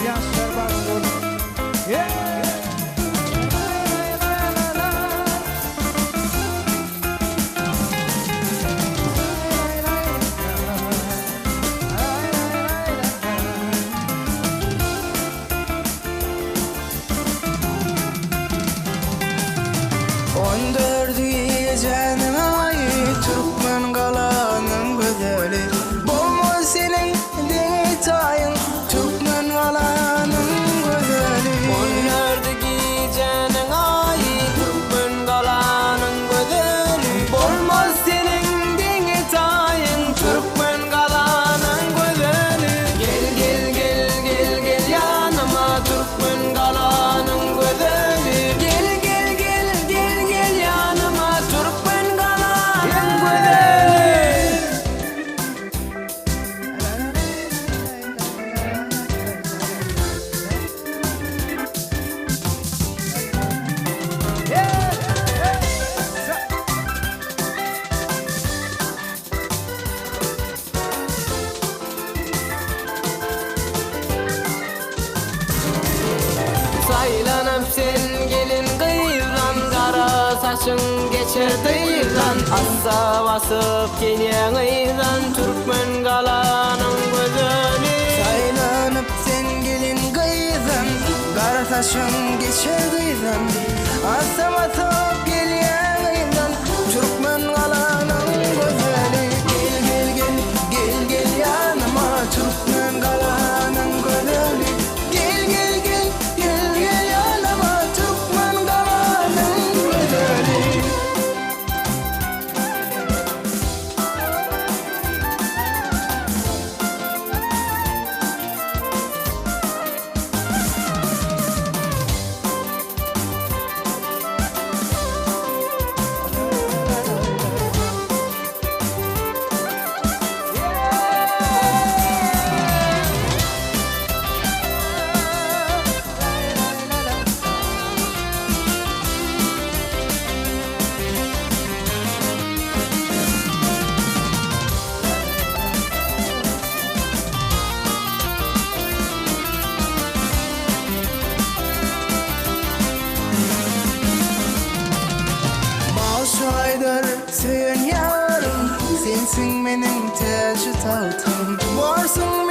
Yaşar Bastun. On dördü canıma ait Türkmen kalanın güzeli Bolmaz senin detayın Türkmen kalanın güzeli On dördü canıma ait Türkmen kalanın güzeli Bolmaz senin detayın Türkmen kalanın güzeli Gel gel gel gel gel yanıma Türkmen kalanın güzeli Gel gel gel gel gel yanıma Türkmen kalanın güzeli Saylanıp sen gelin kıyıran Kara saçın geçer dıyıran Assa basıp gelen ıyran Türkmen kalanın güzeli Saylanıp sen gelin kıyıran Kara saçın geçer dıyıran Assa basıp gelen ıyran Türkmen kalanın güzeli Gel gel gel gel gel yanıma Türkmen kalanın güzeli Gel gel gel gel gel yanıma Türkmen kalanın güzeli Bağış aydır sen yarım Sensin benim tacı tahtım Varsın